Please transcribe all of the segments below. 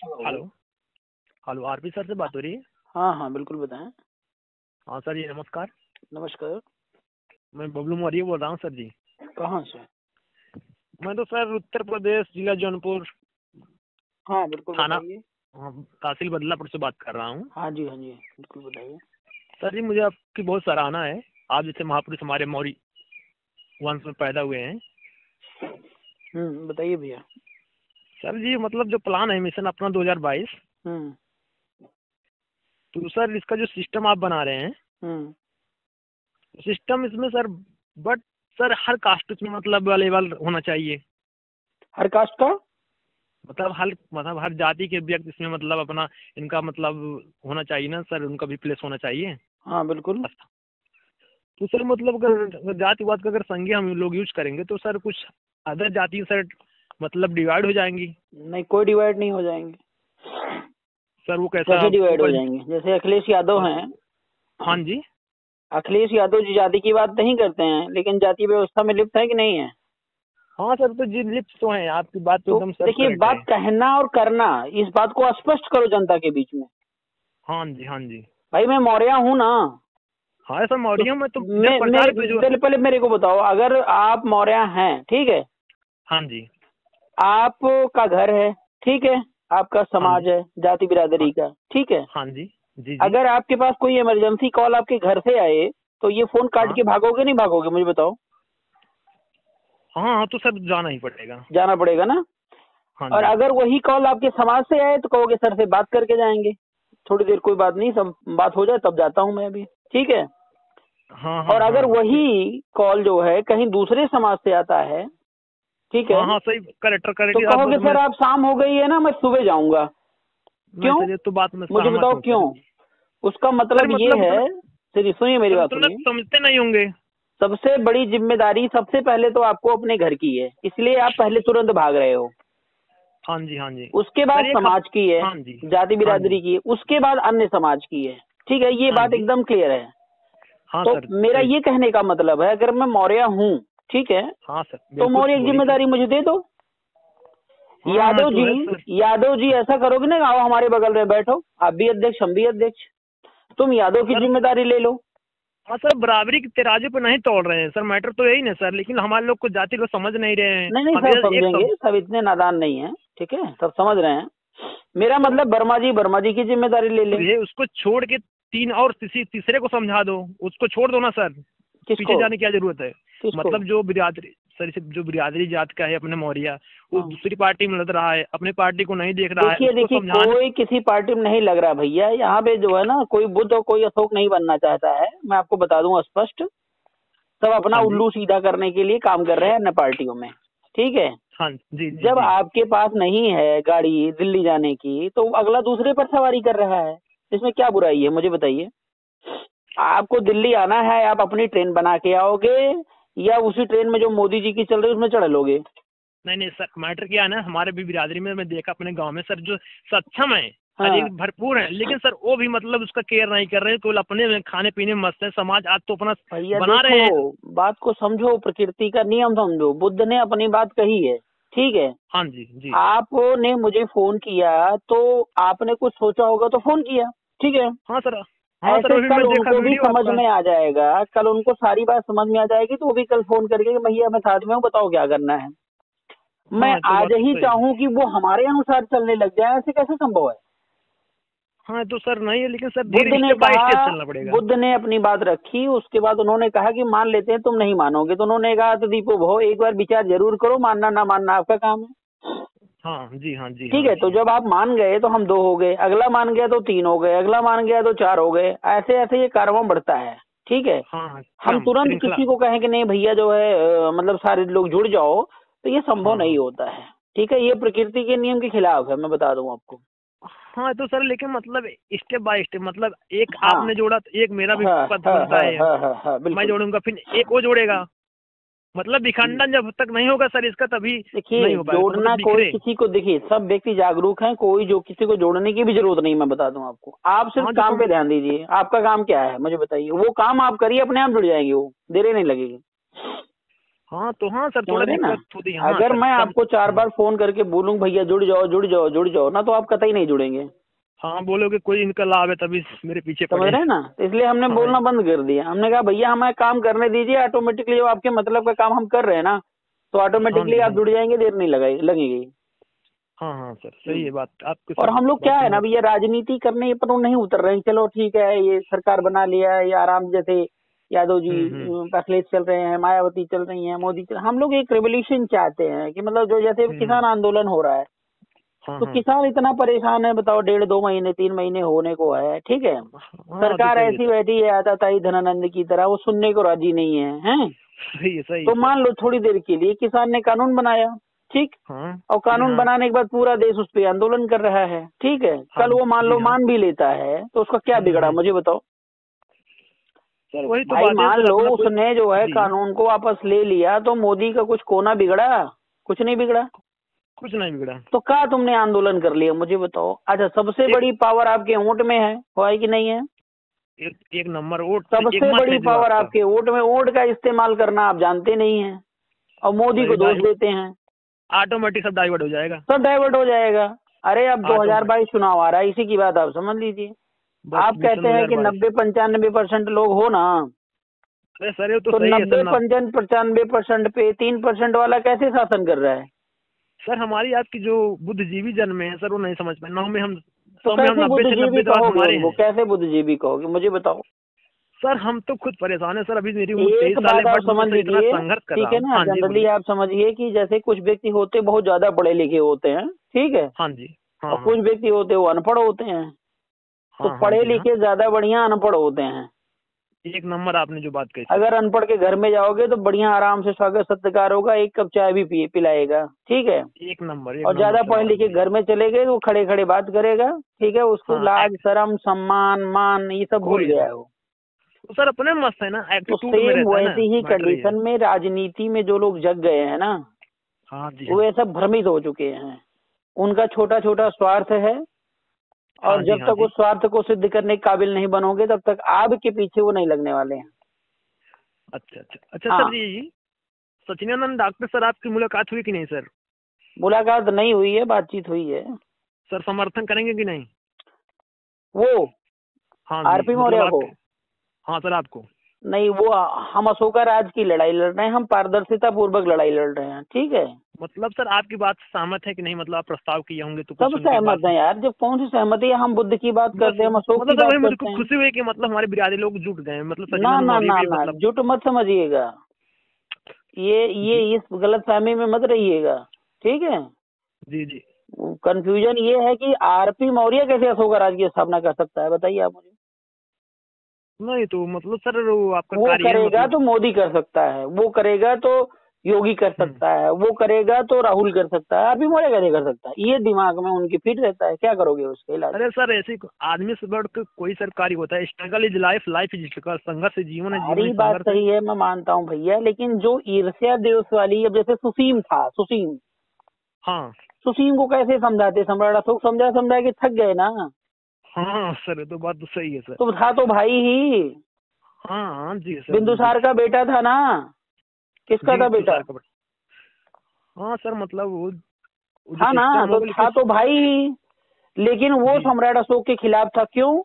Hello. Hello. Hello, RP sir से बात हो रही है? हाँ हाँ बिल्कुल बताएं। हाँ सर जी, नमस्कार। नमस्कार। मैं बबलू मौर्य बोल रहा हूँ सर जी। कहाँ से? मैं तो सर उत्तर प्रदेश, जिला जौनपुर, हाँ बिल्कुल थाना, बताइए। तहसील बदलापुर से बात कर रहा हूँ। हाँ जी बिल्कुल बताइए। सर जी, मुझे आपकी बहुत सराहना है। आप जैसे महापुरुष हमारे मौर्य वंश में पैदा हुए हैं। बताइए भैया। सर जी, मतलब जो प्लान है मिशन अपना 2022, हम्म तो सर इसका जो सिस्टम आप बना रहे हैं, हम्म सिस्टम इसमें सर, बट सर हर कास्ट में मतलब अवेलेबल होना चाहिए। हर कास्ट का? मतलब हर जाति के व्यक्ति इसमें मतलब अपना इनका मतलब होना चाहिए ना सर, उनका भी प्लेस होना चाहिए। हाँ बिल्कुल। तो सर मतलब अगर जातिवाद का अगर संज्ञा हम लोग यूज करेंगे तो सर कुछ अदर जाति सर मतलब डिवाइड हो जाएंगी। नहीं, कोई डिवाइड नहीं हो जाएंगे। सर वो कैसा कैसे डिवाइड हो ऊपर? जाएंगे? जैसे अखिलेश यादव हैं। हाँ जी। अखिलेश यादव जी जाति की बात नहीं करते हैं, लेकिन जाति व्यवस्था में लिप्त है कि नहीं है? हाँ सर, तो जी लिप्त तो हैं, आपकी बात तो तो एकदम सर देखिए, करेक्ट है। बात कहना और करना, इस बात को स्पष्ट करो जनता के बीच में। हाँ जी, हाँ जी। भाई मैं मौर्य हूँ ना। हाँ सर, तो मौर्य में तो मैं जब प्रचार पे जो। पहले मेरे को बताओ, अगर आप मौर्य हैं, ठीक है, हाँ जी, आपका घर है, ठीक है, आपका हाँ जी, समाज है जाति हाँ, बिरादरी का, ठीक है। हाँ जी, जी जी। अगर आपके पास कोई इमरजेंसी कॉल आपके घर से आए तो ये फोन काट हाँ के भागोगे नहीं भागोगे, मुझे बताओ। हाँ हाँ, तो सर जाना ही पड़ेगा। जाना पड़ेगा ना। हाँ और जी। अगर वही कॉल आपके समाज से आए तो कहोगे सर से बात करके जाएंगे, थोड़ी देर, कोई बात नहीं, सब बात हो जाए तब जाता हूँ मैं अभी, ठीक है। हाँ हाँ और हाँ अगर हाँ, ठीक। वही कॉल जो है कहीं दूसरे समाज से आता है, ठीक है, हाँ हाँ, सही करेक्टर तो करेक्ट आप कहोगे मैं। सर आप शाम हो गई है ना, मैं सुबह जाऊंगा। नहीं क्यों? सर, ये तो बात में मुझे सहमत बताओ हूँ क्यों। सर। उसका सर मतलब ये मतलब उतना, है, चलिए सुनिए मेरी सर बात उतना सुनिए। समझते नहीं होंगे। सबसे बड़ी जिम्मेदारी सबसे पहले तो आपको अपने घर की है, इसलिए आप पहले तुरंत भाग रहे हो। हाँ जी, हाँ जी। उसके बाद सर एक समाज की है, हाँ जी, जाति हाँ जी, बिरादरी की है, उसके बाद अन्य समाज की है, ठीक है, ये हाँ बात जी, एकदम क्लियर है। हाँ तो सर मेरा सही। ये कहने का मतलब है, अगर मैं मौर्य हूँ, ठीक है, हाँ सर, तो बिल्कुल मौर्य की बोलिए सर। जिम्मेदारी मुझे दे दो। हाँ हाँ, यादव जो जी, है सर। यादव जी ऐसा करोगे ना, आओ हमारे बगल में बैठो, आप भी अध्यक्ष हम भी अध्यक्ष, तुम यादव की सर जिम्मेदारी ले लो। हाँ सर, बराबरी के तराजू पे नहीं तोड़ रहे हैं सर, मैटर तो यही ना सर, लेकिन हमारे लोग को जाति को समझ नहीं रहे हैं। नहीं नहीं, हम सब एक समझेंगे, सब। सब इतने नादान नहीं है, ठीक है, सब समझ रहे हैं। मेरा सर मतलब वर्मा जी की जिम्मेदारी ले ले। ये उसको छोड़ के तीन और तीसरे को समझा दो, उसको छोड़ दो ना सर। पीछे किसको? जाने की क्या जरूरत है? किसको? मतलब जो बिरादरी सर, इसे जो बिरादरी जात का है अपने मौर्य, वो हाँ दूसरी पार्टी में लड़ रहा है, अपनी पार्टी को नहीं देख रहा है, देखिए उसको देखिए, समझाने। कोई किसी पार्टी में नहीं लग रहा भैया, यहाँ पे जो है ना, कोई बुद्ध और कोई अशोक नहीं बनना चाहता है, मैं आपको बता दूं स्पष्ट। सब अपना हाँ जी, उल्लू सीधा करने के लिए काम कर रहे हैं अन्य पार्टियों में, ठीक है। हाँ जी, जी जब जी। आपके पास नहीं है गाड़ी दिल्ली जाने की, तो अगला दूसरे पर सवारी कर रहा है, इसमें क्या बुराई है, मुझे बताइए। आपको दिल्ली आना है, आप अपनी ट्रेन बना के आओगे या उसी ट्रेन में जो मोदी जी की चल रही है उसमें चढ़ लोगे? नहीं नहीं सर, मैटर क्या है ना, हमारे भी बिरादरी में मैं देखा अपने गांव में सर, जो सक्षम है, हर हाँ एक भरपूर है, लेकिन सर वो भी मतलब उसका केयर नहीं कर रहे हैं, केवल अपने में खाने पीने में मस्त है। समाज आज तो अपना भैया बना देखो, रहे हैं। बात को समझो, प्रकृति का नियम समझो, बुद्ध ने अपनी बात कही है, ठीक है। हाँ जी, जी। आपने मुझे फोन किया तो आपने कुछ सोचा होगा तो फोन किया, ठीक है। हाँ सर, हाँ सर, ऐसे वो भी कल मैं देखा उनको भी वीडियो समझ आपका। में आ जाएगा, कल उनको सारी बात समझ में आ जाएगी, तो वो भी कल फोन करके कि भैया मैं साथ में हूँ, बताओ क्या करना है। मैं हाँ, तो आज बात तो ही सही है। चाहूँ कि वो हमारे अनुसार चलने लग जाए, ऐसे कैसे संभव है? हाँ तो सर नहीं है, लेकिन सर बुद्ध धीरे ने स्टेप बाय कहा, स्टेप चलना पड़ेगा। बुद्ध ने अपनी बात रखी, उसके बाद उन्होंने कहा कि मान लेते हैं, तुम नहीं मानोगे, तो उन्होंने कहा तो दीपो भो, एक बार विचार जरूर करो, मानना ना मानना आपका काम है, हाँ जी, हाँ जी, ठीक हाँ है। तो जी। जब आप मान गए तो हम दो हो गए, अगला मान गया तो तीन हो गए, अगला मान गया तो चार हो गए, ऐसे ऐसे ये कारवां बढ़ता है, ठीक है। हाँ हाँ, हम क्रम तुरंत श्रृंखला। किसी को कहें कि नहीं भैया जो है मतलब सारे लोग जुड़ जाओ, तो ये संभव हाँ नहीं हाँ होता है, ठीक है, ये प्रकृति के नियम के खिलाफ है, मैं बता दूं आपको। हाँ, तो सर लेकिन मतलब स्टेप बाय स्टेप, मतलब एक हाँ आपने जोड़ा तो एक मेरा भी हाँ पद हाँ बनता हाँ है, हाँ हाँ हाँ मैं बिल्कुल। जोड़ूंगा फिर एक वो जोड़ेगा। मतलब विखंडन जब तक नहीं होगा सर इसका, तभी देखिए नहीं हो पाएगा, तो मतलब जोड़ना, कोई बिखरे। किसी को, देखिए सब व्यक्ति जागरूक हैं, कोई जो किसी को जोड़ने की भी जरूरत नहीं, मैं बता दूं आपको, आप सिर्फ हाँ जो काम पे ध्यान दीजिए, आपका काम क्या है मुझे बताइए, वो काम आप करिए, अपने आप जुड़ जाएंगे, वो देर नहीं लगेगी। हाँ तो हाँ सर, समझ थोड़ा रहे ना। दिक्कत होती है। हाँ अगर सर, मैं कम। आपको 4 हाँ बार फोन करके बोलूं भैया जुड़ जाओ जुड़ जाओ जुड़ जाओ ना, तो आप कतई नहीं जुड़ेंगे। हाँ, बोलोगे कोई इनका लाभ है तभी मेरे पीछे समझ पड़े रहे हैं। हैं ना, तो इसलिए हमने हाँ बोलना बंद कर दिया। हमने कहा भैया हमें काम करने दीजिए, ऑटोमेटिकली जो आपके मतलब का काम हम कर रहे हैं ना, तो हाँ ऑटोमेटिकली जी, आप हाँ जुड़ जाएंगे, देर नहीं लगेगी। हाँ हाँ सर, सही हम्म। है बात, आपके और सब हम लोग क्या बात से है ना मैं। भैया, राजनीति करने पर वो नहीं उतर रहे हैं। चलो ठीक है, ये सरकार बना लिया है, ये आराम जैसे यादव जी हम्म। अखिलेश चल रहे हैं, मायावती चल रही हैं, मोदी चल, हम लोग एक रेवोल्यूशन चाहते हैं कि मतलब जो जैसे हम्म। किसान आंदोलन हो रहा है, हाँ तो हाँ किसान इतना परेशान है, बताओ 1.5 2 महीने 3 महीने होने को है, ठीक है। हाँ, तो सरकार सही है ऐसी सर। बैठी है आताताई धनानंद की तरह, वो सुनने को राजी नहीं है, हैं। सही है तो सर। मान लो थोड़ी देर के लिए किसान ने कानून बनाया, ठीक। हाँ और जी कानून हाँ। बनाने के बाद पूरा देश उस पर आंदोलन कर रहा है, ठीक है। हाँ कल वो मान जी लो हाँ। मान भी लेता है, तो उसका क्या बिगड़ा हम्म। मुझे बताओ। सर वही तो भाई बात है मान सर, लो अपना कोई। उसने जो है जी। कानून को वापस ले लिया, तो मोदी का कुछ कोना बिगड़ा? कुछ नहीं बिगड़ा। कुछ नहीं बिगड़ा। तो क्या तुमने आंदोलन कर लिया मुझे बताओ। अच्छा, सबसे एक बड़ी पावर आपके वोट में है, हुआ है कि नहीं है? एक नंबर वोट से एक सबसे मत बड़ी है जो पावर आपका। आपके वोट में, वोट का इस्तेमाल करना आप जानते नहीं है, और मोदी को सही दोष डाइवर्ट, देते हैं। ऑटोमेटिक सब डाइवर्ट हो जाएगा। सब डाइवर्ट हो जाएगा। अरे अब ऑटोमेटिक। 2022 चुनाव आ रहा है, इसी की बात आप समझ लीजिए। बस आप मिशन कहते हैं कि 2022। 90 95% लोग हो ना, अरे सर ये तो तो सही है सर 90 95% पे 3% वाला कैसे शासन कर रहा है? सर हमारी आपकी जो बुद्धिजीवी जन्म है सर, वो नहीं समझ पाए। 9 में हम तो 100 में हम कैसे 90 से बुद्धिजीवी 90 तो कहोगे हमारे उनको, हैं। कैसे बुद्धिजीवी कहोगे मुझे बताओ। सर हम तो खुद परेशान है सर, अभी मेरी उम्र एक 23 साल है, बात आप बट मैं समझ सर इतना लीजिए, संघर्ष कर रहा ठीक है हूँ। ना, हाँ जी जनरली बोलिए। आप समझिए कि जैसे कुछ व्यक्ति होते बहुत ज्यादा पढ़े लिखे होते हैं, ठीक है, हाँ जी। और हाँ हाँ। कुछ व्यक्ति होते वो अनपढ़ होते हैं। तो हाँ हाँ पढ़े जी हाँ। लिखे ज्यादा बढ़िया अनपढ़ होते हैं। एक नंबर आपने जो बात कही सर। अगर अनपढ़ के घर में जाओगे तो बढ़िया आराम से स्वागत सत्कार होगा, 1 कप चाय भी पिलाएगा, ठीक है। और एक नंबर ज्यादा सर पढ़े बात लिखे बोली घर आप। में चले गए तो वो खड़े खड़े बात करेगा, ठीक है। उसको हाँ लाज एक्ट। शर्म सम्मान मान ये सब भूल कोई गया नहीं। है वो। तो सर अपने मस्त है ना, तो एटीट्यूड में सेम रहता है ना, वैसी ही मैटर ये है। कंडीशन में राजनीति में जो लोग जग गए हैं ना, हाँ जी वो हाँ। ये सब भ्रमित हो चुके हैं। उनका छोटा छोटा स्वार्थ है, हाँ और जी जब हाँ तक जी। उस स्वार्थ को सिद्ध करने के काबिल नहीं बनोगे, तब तक आपके पीछे वो नहीं लगने वाले हैं। अच्छा अच्छा अच्छा सर हाँ, जी, सचिनानंद डॉक्टर सर आपकी मुलाकात हुई कि नहीं सर? मुलाकात नहीं हुई है, बातचीत हुई है। सर समर्थन करेंगे कि नहीं? वो हाँ जी, आरपी मतलब मौर्य को? आपके। हाँ सर आपको। नहीं, वो हम अशोका राज की लड़ाई लड़ रहे हैं, हम पारदर्शिता पूर्वक लड़ाई लड़ रहे हैं, ठीक है। मतलब सर आपकी बात से सहमत है कि नहीं, मतलब आप प्रस्ताव किए होंगे तो सब कुछ उनके सहमत बाद। हैं यार, जब कौन सी सहमति है, हम बुद्ध की बात बस करते हैं, हम अशोक की मतलब सर बात वही मुझे करते हैं। खुशी हुई कि मतलब हमारे बिरादरी लोग जुट गए हैं, मतलब ना सचिनानंद ना मौर्य ना भी ना, मतलब। झूठ मत समझिएगा, ये जी इस गलतफहमी में मत रहिएगा, ठीक है। जी जी। कंफ्यूजन ये है कि आरपी मौर्य कैसे अशोका राज की स्थापना कर सकता है, बताइए आप मुझे। नहीं तो मतलब सर वो आपका वो कार्य है करेगा मतलब। तो मोदी कर सकता है, वो करेगा तो योगी कर हम्म। सकता है, वो करेगा तो राहुल कर सकता है, आरपी मौर्य कैसे कर सकता है? ये दिमाग में उनकी फिट रहता है, क्या करोगे उसके इलाज? अरे सर ऐसे आदमी से बढ़ के कोई सर कार्य होता है, struggle is life, life is struggle, संघर्ष से जीवन है, जीवन ही सारी बात संघर्ष है। सही है, मैं मानता हूँ भैया, लेकिन जो ईर्ष्या देश वाली, अब जैसे सुसीम था, सुसीम हाँ सुसीम को कैसे समझाते, सम्राट अशोक समझा समझा के थक गए ना। हाँ सर, ये तो बात तो सही है सर। तो था तो भाई ही, हाँ हाँ जी सर बिल्कुल। बिंदुसार का बेटा था ना। किसका जी था तो बेटा? सर का। हाँ सर मतलब वो जो था ना, सिस्टम हो तो गया था लेकिन। तो भाई ही। लेकिन वो जी सम्राट अशोक के खिलाफ था, क्यों?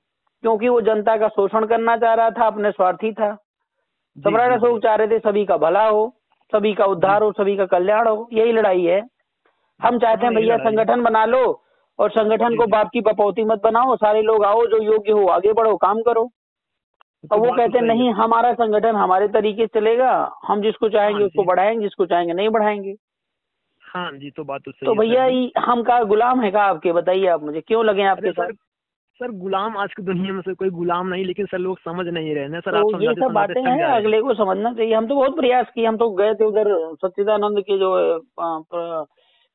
क्योंकि वो जनता का शोषण करना चाह रहा था, अपने स्वार्थी था। जी सम्राट जी अशोक जी चाह रहे थे सभी का भला हो, सभी का जी। उद्धार हो, सभी का कल्याण हो, यही लड़ाई है। हम चाहते हाँ हैं यही भैया लड़ाई है। संगठन बना लो, और संगठन जी को जी। बाप की बपौती मत बनाओ, सारे लोग आओ, जो योग्य हो आगे बढ़ो, काम करो। ये और तो वो बात तो कहते हैं सही है नहीं, सर। हमारा संगठन हमारे तरीके से चलेगा, हम जिसको हाँ चाहेंगे उसको जी। बढ़ाएंगे, जिसको चाहेंगे नहीं बढ़ाएंगे। हाँ जी, तो बात तो सही तो है सर भैया जी। हम का गुलाम है का आपके, बताइए आप मुझे, क्यों लगे आपके अरे साथ? सर, सर गुलाम आज की दुनिया में से कोई गुलाम नहीं, लेकिन सर लोग समझ नहीं रहे ना सर, तो आप ये समझाते सब समझाते बातें थक हैं, जा रहे हैं। अगले को समझना चाहिए। हम तो बहुत प्रयास किए, हम तो गए थे उधर सच्चिदानंद के जो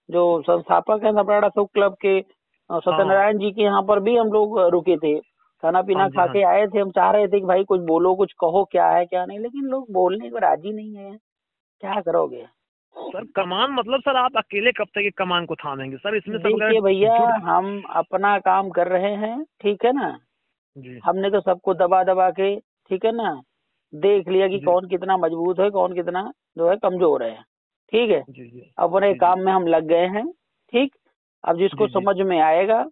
जो संस्थापक हैं सम्राट अशोक क्लब के, हाँ सत्यनारायण जी के यहाँ पर भी हम लोग रुके थे, खाना हाँ पीना जी खा हाँ के जी। आए थे। हम चाह रहे थे कि भाई कुछ बोलो, कुछ कहो, क्या है क्या नहीं, लेकिन लोग बोलने को राजी नहीं है, क्या करोगे। सर कमान मतलब सर आप अकेले कब तक एक कमान को थामेंगे सर, इसमें सब अगर देखिए भैया, जुट। हम अपना काम कर रहे हैं, ठीक है ना। जी हमने तो सबको दबा दबा के, ठीक है ना, देख लिया कि जी कौन कितना मजबूत है, कौन कितना जो है कमजोर है। ठीक है, जी जी अपने जी काम में हम लग गए हैं। ठीक, अब जिसको जी जी समझ में आएगा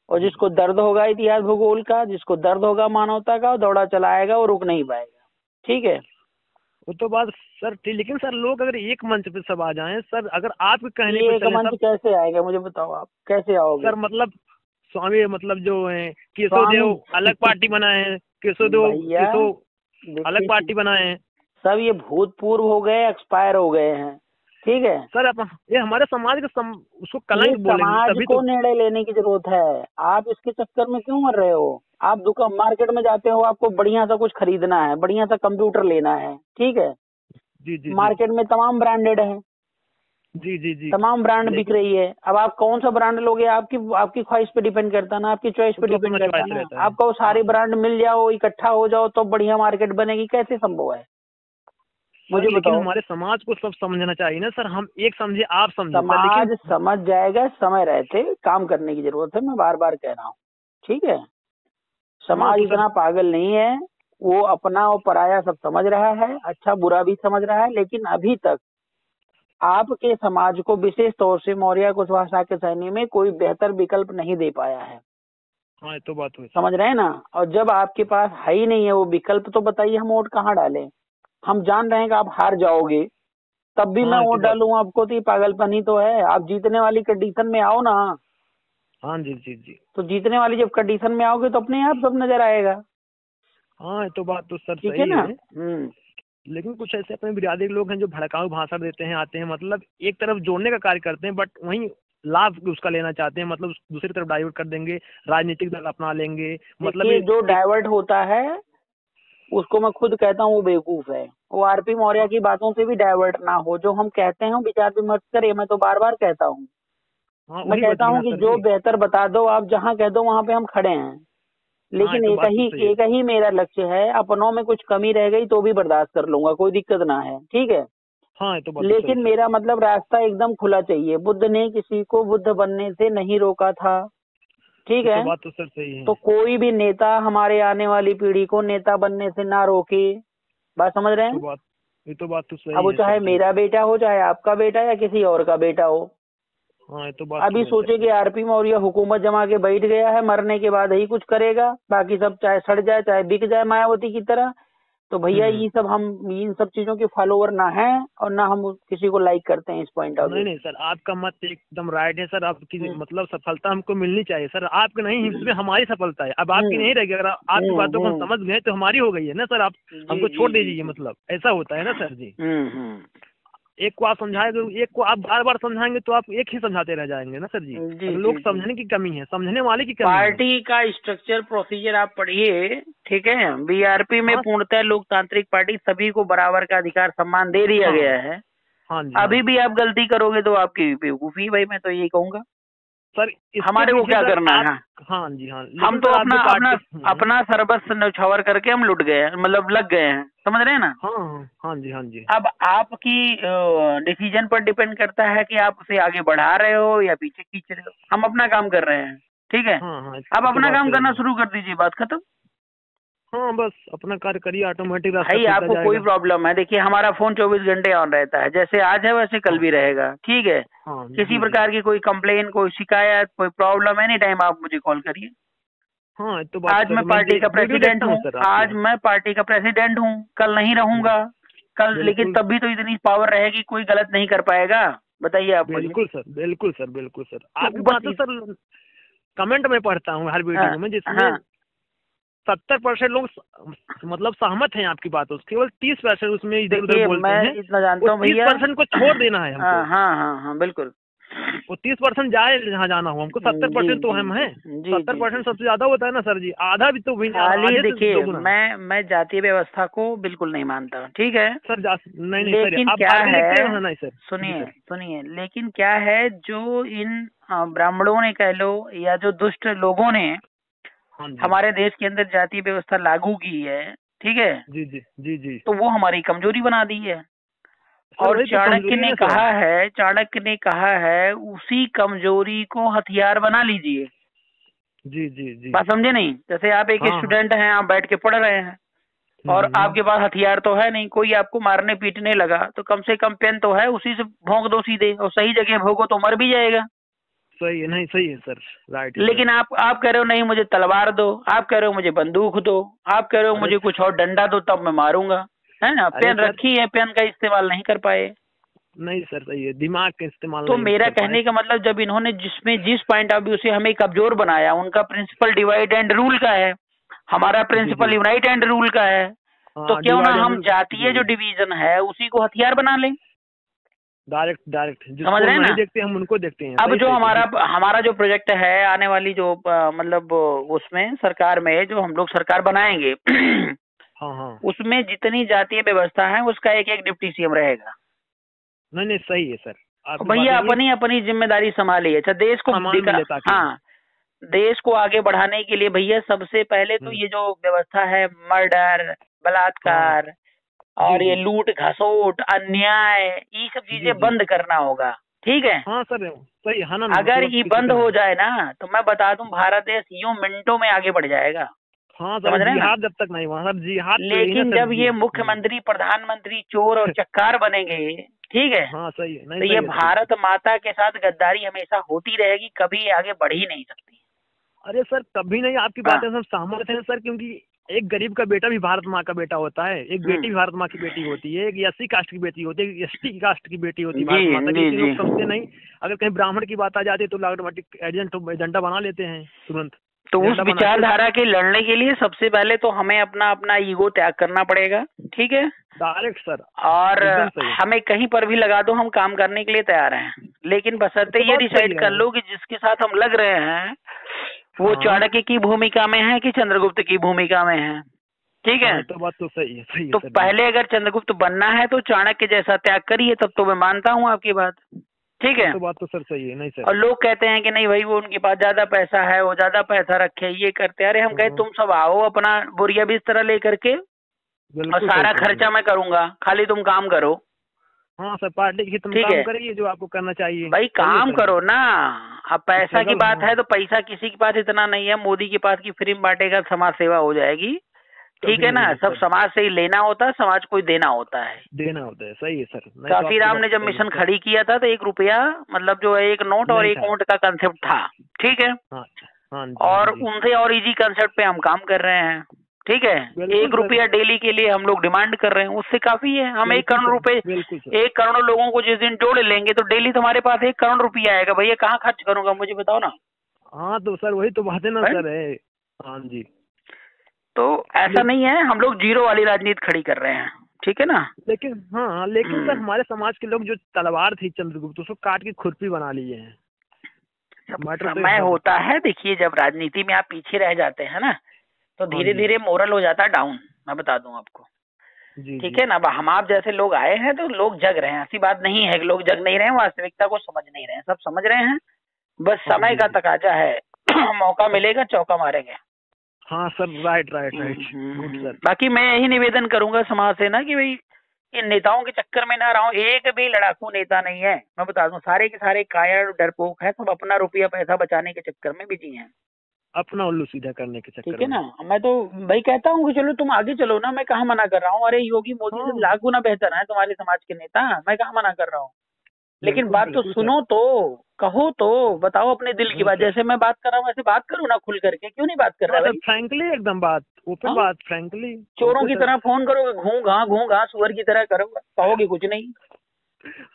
और जी जिसको दर्द होगा इतिहास भूगोल का, जिसको दर्द होगा मानवता का, वो दौड़ा चलाएगा, वो रुक नहीं पाएगा। ठीक है, वो तो बात सर ठीक, लेकिन सर लोग अगर एक मंच पे सब आ जाएं सर, अगर आपके कहने पे ये एक चलें मंच सब कैसे आएगा मुझे बताओ, आप कैसे आओगे? सर, मतलब स्वामी मतलब जो है केशव स्वामी देव अलग पार्टी बनाए हैं, केशव देव भैया केशव अलग देखिए, पार्टी बनाए हैं सब ये भूतपूर्व हो गए, एक्सपायर हो गए हैं। ठीक है, सर। ये हमारे समाज का उसको ये कलंक बोलेंगे समाज तभी को तो। निर्णय लेने की जरूरत है। आप इसके चक्कर में क्यों मर रहे हो? आप दुकान मार्केट में जाते हो, आपको बढ़िया सा कुछ खरीदना है, बढ़िया सा कंप्यूटर लेना है। ठीक है, जी जी जी मार्केट में तमाम ब्रांडेड है, जी जी जी तमाम ब्रांड बिक लेकिन रही है। अब आप कौन सा ब्रांड लोगे, आपकी आपकी ख्वाहिश पे डिपेंड करता है ना, आपकी चॉइस वो पे तो डिपेंड अपना करता चॉइस है ना। रहता है। आपको वो हाँ सारे ब्रांड मिल जाओ, इकट्ठा हो जाओ तो बढ़िया मार्केट बनेगी, कैसे संभव है सर, मुझे लेकिन बताओ? हमारे समाज को सब समझना चाहिए ना सर, हम एक समझे आप समझे सर, लेकिन समाज समझ जाएगा, समय रहते काम करने की जरूरत है, मैं बार बार कह रहा हूँ। ठीक है, हाँ समाज तो सर। इतना पागल नहीं है, वो अपना और पराया सब समझ रहा है, अच्छा बुरा भी समझ रहा है, लेकिन अभी तक आपके समाज को विशेष तौर से मौर्य कुशवाहा के सैन्य में कोई बेहतर विकल्प नहीं दे पाया है। हाँ ये तो बात हुई सर। समझ रहे हैं ना? और जब आपके पास है ही नहीं है वो विकल्प, तो बताइए हम वोट कहाँ डालें? हम जान रहे हैं कि आप हार जाओगे, तब भी मैं हाँ ये तो वोट बात। डालूंगा आपको, तो ये पागलपन ही तो है। आप जीतने वाली कंडीशन में आओ ना, हाँ जी जी जी। तो जीतने वाली जब कंडीशन में आओगे तो अपने आप सब नजर आएगा। हाँ ये तो बात तो सर ठीक है सही ना? है, लेकिन कुछ ऐसे अपने बिरादरी के लोग हैं जो भड़काऊ भाषण देते हैं, आते हैं मतलब एक तरफ जोड़ने का कार्य करते हैं, बट वहीं लाभ उसका लेना चाहते हैं, मतलब दूसरी तरफ डाइवर्ट कर देंगे, राजनीतिक दल अपना लेंगे, मतलब देखिए, ये जो एक। डाइवर्ट होता है उसको मैं खुद कहता हूँ वो बेवकूफ है। वो आरपी मौर्य हाँ की बातों से भी डाइवर्ट ना हो, जो हम कहते हैं विचार विमर्श करें। मैं तो बार बार कहता हूँ, हाँ मैं वही कहता बात हुई हूँ ना कि सर जो जी। बेहतर बता दो, आप जहाँ कह दो वहां पे हम खड़े हैं। हाँ ये लेकिन तो बात तो सही है। एक ही मेरा लक्ष्य है, अपनों में कुछ कमी रह गई तो भी बर्दाश्त कर लूंगा, कोई दिक्कत ना है। ठीक है, हाँ ये तो बात तो सही लेकिन सर। मेरा मतलब रास्ता एकदम खुला चाहिए। बुद्ध ने किसी को बुद्ध बनने से नहीं रोका था। ठीक ये तो है, बात तो सर सही है। तो कोई भी नेता हमारे आने वाली पीढ़ी को नेता बनने से ना रोके। बात समझ रहे तो हैं? बात ये तो बात तो अब सही वो है सर चाहे जी। मेरा बेटा हो, चाहे आपका बेटा, या किसी और का बेटा हो। हाँ ये तो बात तो अभी है सर सोचे जी। कि आरपी मौर्य हुकूमत जमा के बैठ गया है, मरने के बाद ही कुछ करेगा, बाकी सब चाहे सड़ जाए चाहे बिक जाए मायावती की तरह। तो भैया हम्म। ये सब, हम इन सब चीजों के फॉलोवर ना हैं और ना हम किसी को लाइक करते हैं इस पॉइंट ऑफ नहीं व्यू नहीं सर, आपका मत एकदम राइट है सर, आपकी से। मतलब सफलता हमको मिलनी चाहिए सर, आपकी नहीं इसमें हमारी सफलता है, अब आपकी हम्म नहीं रहेगी, अगर आपकी बातों को हम हम्म। समझ गए तो हमारी हो गई है ना सर, आप जी हमको जी छोड़ जी दीजिए, जी। मतलब ऐसा होता है ना सर जी। हम्म। एक को आप समझाएंगे, एक को आप बार बार समझाएंगे तो आप एक ही समझाते रह जाएंगे ना सर जी। जी अब जी लोग जी। समझने की कमी है, समझने वाले की कमी है। पार्टी का स्ट्रक्चर प्रोसीजर आप पढ़िए। ठीक है, बीआरपी में हाँ पूर्णतः लोकतांत्रिक पार्टी, सभी को बराबर का अधिकार सम्मान दे दिया हाँ गया है। हाँ जी हाँ अभी जी भी आप गलती करोगे तो आपकी बेवकूफी, भाई मैं तो यही कहूंगा। सर, इसके हमारे को पीछे क्या सर करना आप। है? हाँ जी हाँ, हम लेकिन तो सर आप अपना जो अपना पार्टी। अपना सर्वस्व न्यौछावर करके हम लुट गए हैं, मतलब लग गए हैं। समझ रहे हैं ना? हाँ हाँ हाँ जी हाँ जी। अब आपकी डिसीजन पर डिपेंड करता है कि आप उसे आगे बढ़ा रहे हो या पीछे खींच रहे हो। हम अपना काम कर रहे हैं। ठीक है, हाँ हाँ आप ये तो अपना बात काम सही करना है। शुरू कर दीजिए, बात खत्म। हाँ बस अपना कार्य करिए, ऑटोमेटिक रास्ता भाई खुलता आपको कोई जाएगा। प्रॉब्लम है? देखिए, हमारा फोन 24 घंटे ऑन रहता है, जैसे आज है वैसे कल हाँ भी रहेगा। ठीक है, हाँ किसी जी जी। प्रकार की कोई कंप्लेन, कोई शिकायत, कोई प्रॉब्लम, एनी टाइम आप मुझे कॉल करिए। हाँ ये तो बात आज सर, मैं मैं पार्टी का वीडियो प्रेसिडेंट देखता हूँ, हूँ सर आपके। आज मैं पार्टी का प्रेसिडेंट हूँ, कल नहीं रहूंगा। कल लेकिन बिल्कुल तब भी तो इतनी पावर रहेगी, कोई गलत नहीं कर पाएगा। बताइए आप मुझे। बिल्कुल सर, बिल्कुल सर, बिल्कुल सर, तो आपकी बस बातें सर कमेंट में पढ़ता हूँ हर हाँ वीडियो में, जिसमें हाँ। 70% लोग मतलब सहमत हैं आपकी बातों से, केवल 30% उसमें इधर उधर देखिए, बोलते मैं हैं। इतना वो जानता हूँ तीस भैया। परसेंट को छोड़ देना है हमको, हाँ हाँ हाँ हाँ, बिल्कुल। वो 30% जाए जहाँ जाना हो हमको, सत्तर जी परसेंट तो जी हम जी हैं। जी सत्तर जी जी। परसेंट सबसे ज्यादा होता है ना सर जी, आधा भी तो भी खाली आधे से देखिए, दोगुना। मैं जातीय व्यवस्था को बिल्कुल नहीं मानता। ठीक है, सर नहीं नहीं सर, लेकिन आप क्या बाइबल लिखते है, हैं ना? नहीं सर। जी सुनिए सर। सुनिए, लेकिन क्या है, जो इन ब्राह्मणों ने कह लो, या जो दुष्ट लोगों ने हाँ जी हमारे देश के अंदर जातीय व्यवस्था लागू की है, ठीक है, जी जी जी जी। तो वो हमारी कमजोरी बना दी है। सर और वही तो कमजोरी है ना सर। चाणक्य ने कहा है, उसी कमजोरी को हथियार बना लीजिए। जी जी जी। बात समझे नहीं? जैसे आप एक हाँ हाँ स्टूडेंट हैं, आप बैठ के पढ़ रहे हैं, और आपके पास हथियार तो है नहीं, कोई आपको मारने पीटने लगा तो कम से कम पेन तो है, उसी से भोंक दो सीधे, और सही जगह भोंको तो मर भी जाएगा। सही है, नहीं सही है सर, राइट है लेकिन सर। आप कह रहे हो नहीं मुझे तलवार दो, आप कह रहे हो मुझे बंदूक दो, आप कह रहे हो अरे मुझे कुछ और डंडा दो तब मैं मारूंगा, है ना? अरे पेन सर, रखी है, पेन का इस्तेमाल नहीं कर पाए। नहीं सर सही है, दिमाग का इस्तेमाल तो नहीं मेरा कर पाए। कहने का मतलब जब इन्होंने जिस पॉइंट ऑफ व्यू से हमें कमजोर बनाया, उनका प्रिंसिपल डिवाइड एंड रूल का है, हमारा जी जी। प्रिंसिपल यूनाइट एंड रूल का है। तो हाँ, क्यों ना डिवाइड एंड हम रूल। जी जातीय जो जी। डिवीजन है उसी को हथियार बना लें। डायरेक्ट डायरेक्ट, समझ जिसको रहे हैं नहीं ना? देखते हम उनको देखते हैं, अब सही जो सही सही। हमारा जो प्रोजेक्ट है आने वाली जो मतलब उसमें सरकार में जो हम लोग सरकार बनाएंगे हाँ हाँ। उसमें जितनी जातीय व्यवस्था है उसका एक एक डिप्टी सीएम रहेगा। नहीं नहीं सही है सर, और आपकी बात भैया नहीं है। अपनी अपनी जिम्मेदारी संभालिए। अच्छा देश को सामान मिले ताकि। हाँ, देश को आगे बढ़ाने के लिए भैया सबसे पहले तो हम्म, ये जो व्यवस्था है, मर्डर, हाँ। बलात्कार जी और ये जी। लूट घसोट अन्याय, ये सब जी चीजें जी। बंद करना होगा। ठीक है? हाँ सर, सही हनन अगर मतलब ये किसी बंद का हो नहीं। जाए ना तो मैं बता दूं भारत देश यूं मिनटों में आगे बढ़ जाएगा। हाँ सर, समझ रहे हैं ना? जिहाद जब तक नहीं हुआ सर, जिहाद तो यही ना लेकिन सर जब जी। ये मुख्यमंत्री प्रधानमंत्री चोर और चक्कार बनेंगे, ठीक है, हाँ सही है, नहीं तो ये सही है सही है। भारत माता के साथ गद्दारी हमेशा होती रहेगी, कभी आगे बढ़ ही नहीं सकती। अरे सर कभी नहीं, आपकी हाँ। बातें सब सहमत हैं सर, क्योंकि एक गरीब का बेटा भी भारत माँ का बेटा होता है, एक बेटी भी भारत माँ की बेटी होती है, एक एससी कास्ट की बेटी होती है, एक एसटी कास्ट की बेटी होती है जी भारत माता की, जी लेकिन जी। लोग समझते नहीं। अगर कहीं ब्राह्मण की बात आ जाती है तो ऑटोमेटिक एजेंडा बना लेते हैं तुरंत। तो उस एजेंडा बना के विचारधारा के लड़ने के लिए सबसे पहले तो हमें अपना अपना ईगो त्याग करना पड़ेगा। ठीक है? डायरेक्ट सर, और एकदम सही है। हमें कहीं पर भी लगा दो, हम काम करने के लिए तैयार हैं, लेकिन वो बशर्ते तो ये बात सही डिसाइड कर है। लो कि जिसके साथ हम लग रहे हैं वो हाँ चाणक्य की भूमिका में है कि चंद्रगुप्त की भूमिका में है। ठीक हाँ, है? ये तो बात तो सही है तो सर जी। पहले अगर चंद्रगुप्त बनना है तो चाणक्य जैसा त्याग करिए, तब तो मैं मानता हूँ आपकी बात। ठीक वो है? तो बात तो सर सही है, नहीं सर। और लोग कहते हैं कि नहीं भाई वो उनके पास ज्यादा पैसा है, वो ज्यादा पैसा रखे, ये करते। अरे हम कहे हाँ, तुम सब आओ अपना बोरिया बिस्तर लेकर के, और बिल्कुल सही सारा सही सही। खर्चा मैं करूंगा, खाली तुम काम करो। हाँ सर, पार्टी की तुम ठीक काम है करिए जो आपको करना चाहिए, भाई, सही है काम सर जी। करो ना। अब पैसा की स्ट्रगल, बात हाँ। है तो पैसा किसी के पास इतना नहीं है, मोदी के पास की फ्री में बांटेगा, समाज सेवा हो जाएगी। ठीक कभी है नहीं ना? है सब सर, समाज से ही लेना होता है, समाज को ही देना होता है। देना होता है, सही है सर, नहीं तो आपकी काशीराम बात ने तो जब सही है मिशन सर। खड़ी किया था तो 1 रुपया मतलब जो है एक नोट और नहीं एक था। ऊंट का कंसेप्ट था। ठीक है? हाँ हाँ जी, हाँ और जी। उनसे और इजी कंसेप्ट पे हम काम कर रहे हैं। ठीक है? एक बिल्कुल सर। रुपया डेली के लिए हम लोग डिमांड कर रहे हैं, उससे काफी है। हम एक बिल्कुल करोड़ सर। रुपए, बिल्कुल सर। 1 करोड़ लोगों को जिस दिन जोड़ लेंगे तो डेली तुम्हारे पास 1 करोड़ रुपया आएगा। भैया कहाँ खर्च करूंगा मुझे बताओ ना। हाँ तो सर वही तो बात है ना है? सर, है। हाँ जी। तो ऐसा लेकिन नहीं है, हम लोग जीरो वाली राजनीति खड़ी कर रहे हैं। ठीक है ना? लेकिन हाँ, लेकिन सर हमारे समाज के लोग जो तलवार थी चंद्रगुप्त, उसको काट के खुरपी बना लिए हैं। सब मैटर तो ये समय है सर। होता है। देखिए जब राजनीति में आप पीछे रह जाते हैं ना तो हाँ धीरे जी। धीरे मोरल हो जाता है डाउन। मैं बता दूं आपको। जी ठीक जी। है ना? अब हम आप जैसे लोग आए हैं तो लोग जग रहे हैं, ऐसी बात नहीं है कि लोग जग नहीं रहे हैं, वास्तविकता को समझ नहीं रहे हैं, सब समझ रहे हैं। बस हाँ समय जी का जी। तकाजा है मौका मिलेगा चौका मारेंगे। हाँ sir, right right right, good sir. बाकी मैं यही निवेदन करूंगा समाज से ना कि भाई इन नेताओं के चक्कर में ना रहो। एक भी लड़ाकू नेता नहीं है, मैं बता दूं, सारे के सारे कायर और डरपोक है, सब अपना रुपया पैसा बचाने के चक्कर में बिजी हैं। अपना उल्लू सीधा करने के ठीक चक्कर है में। ना? मैं तो भाई कहता हूँ कि चलो तुम आगे चलो ना, मैं कहाँ मना कर रहा हूँ। अरे योगी मोदी से हाँ, लाख गुना बेहतर है तुम्हारे समाज के नेता, मैं कहाँ मना कर रहा हूँ। लेकिन बिल्कुल बात तो बिल्कुल सर। सुनो तो, कहो तो, बताओ अपने दिल की नहीं बात। सर। जैसे मैं बात कर रहा हूँ वैसे बात करूँ ना खुल करके, क्यों नहीं बात कर रहा हाँ है सर, भाई? फ्रैंकली एकदम बात, ओपन हाँ, बात, फ्रैंकली। चोरों ओके की सर। तरह फोन करोगे, घूं घा सुअर की तरह करोगे, कहोगे कुछ नहीं।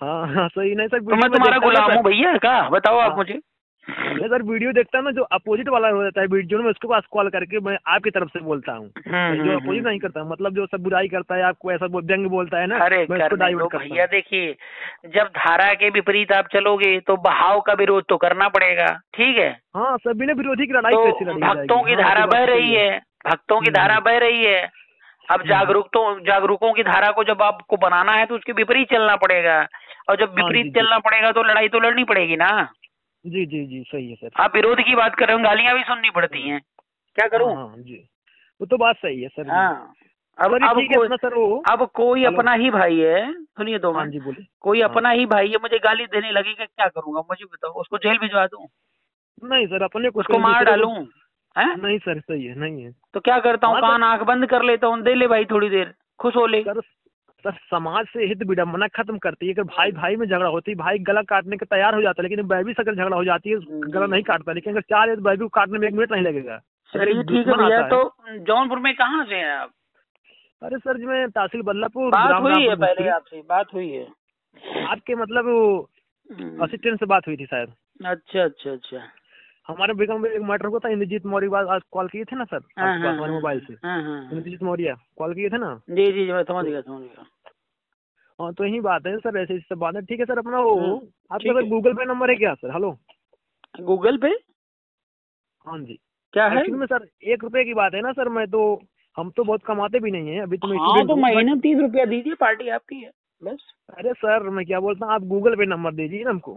हाँ हाँ सही, नहीं सर तो मैं वीडियो में तुम्हारा देखता हूँ ना गुलाम सर। हूँ भैया, क्या बताओ आप हाँ, मुझे। नहीं सर वीडियो देखता हूँ ना, जो अपोजिट वाला हो जाता है वीडियो में, उसके पास कॉल करके मैं आपकी तरफ से बोलता हूँ। जो अपोजिट नहीं करता, मतलब जो सब बुराई करता है, आपको ऐसा व्यंग बोलता है ना, अरे मैं उसको करने दो डाइवर्ट करता भैया। हूँ। देखिए जब धारा के विपरीत आप चलोगे तो बहाव का विरोध तो करना पड़ेगा। ठीक है? हाँ सर, बिना विरोधी की लड़ाई तो कैसे लड़ी भक्तों जाएगी, की हाँ वो तो धारा बात बह तो सही रही है। है, भक्तों की धारा हम्म। बह रही है। अब हम्म। जागरूकों की धारा को जब आपको बनाना है तो उसके विपरीत चलना पड़ेगा, और जब हाँ विपरीत जी जी। चलना पड़ेगा तो लड़ाई तो लड़नी पड़ेगी ना। जी जी जी, सही है सर। आप विरोध की बात कर रहे हो, गालियां भी सुननी पड़ती हैं, क्या हाँ करूं? हाँ जी, वो तो बात सही है सर जी। हाँ। अब चलिए अब ठीक है कोई अपना सर वो। अब कोई हेलो। अपना ही भाई है, सुनिए 2 मिनट। हाँ जी बोलिए। कोई हाँ, अपना ही भाई है मुझे गाली देने लगेगा, क्या करूंगा मुझे बताओ? उसको जेल भिजवा दूं? नहीं सर, अपने को उसको कहीं मार दूसरे को। डालूं? हैं? नहीं सर, सही है, नहीं है। तो क्या करता हूँ, हाँ कान आंख बंद कर लेता हूँ, दे ले भाई थोड़ी देर, खुश हो ले। सर, सर समाज से हित विडम्बना खत्म करती है। अगर भाई भाई में झगड़ा होती है, भाई गला काटने के तैयार हो जाता है, लेकिन बहबी से अगर झगड़ा हो जाती है गला नहीं काटता, लेकिन अगर चाह तो बहबी को काटने में 1 मिनट नहीं लगेगा। अगर चलिए एक ठीक है दुश्मन भैया। आता है। तो जौनपुर में कहाँ से हैं आप? अरे सर जी, मैं तहसील बदलापुर, बात ग्राम हुई है रामपुर पहले भोजपुरी। आपसे, बात हुई है? आपके मतलब वो असिस्टेंट से बात हुई थी शायद। अच्छा अच्छा अच्छा। हमारे बेगम में एक मैटर हुआ था, इंद्रजीत मौर्य बात आज कॉल किए थे ना सर हाँ आपके हाँ पास हमारे मोबाइल से। हाँ हाँ हाँ। इंद्रजीत मौर्य कॉल किए थे ना। जी जी जी, मैं समझ तो गया समझ गया। हाँ, तो यही बात है सर, ऐसे सब बात है। ठीक है सर, अपना वो आपका ठीक सर है। गूगल पे नंबर है क्या सर? हेलो। गूगल पे हाँ जी। क्या है? एक्चुअली में सर 1 रुपए की बात है ना सर, मैं तो हम तो बहुत कमाते भी नहीं है, अभी तो मैं हाँ स्टूडेंट तो हूँ बट। महीने 30 रुपया दीजिए, पार्टी आपकी है बस। अरे सर मैं क्या बोलता हूँ, आप गूगल पे नंबर दीजिए ना हमको।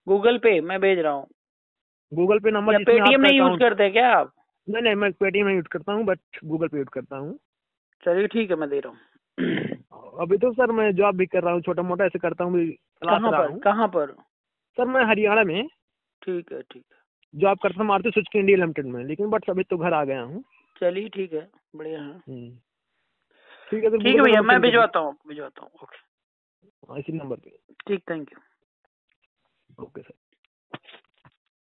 गूगल पे मैं भेज रहा हूँ। गूगल पे नंबर या जिसमें पेटीएम आपका नहीं यूज अकाउंट। करते क्या आप? नहीं नहीं, मैं पेटीएम नहीं यूज करता हूँ, बट गूगल पे यूज करता हूँ। चलिए ठीक है, मैं दे रहा हूँ। अभी तो सर मैं जॉब भी कर रहा हूँ, छोटा मोटा ऐसे करता हूँ, भी तलाश कहाँ रहा पर हूँ। कहाँ पर? सर मैं हरियाणा में ठीक है ठीक है। जॉब करता हूँ, मारुति सुजुकी इंडिया लिमिटेड में, लेकिन बट अभी तो घर आ गया हूँ। चलिए ठीक है, बढ़िया है। ठीक है सर, ठीक है गूगल पे भैया, नंबर मैं सेंड कर भिजवाता हूँ ओके। दीजिए इसी नंबर पे। ठीक, थैंक यू।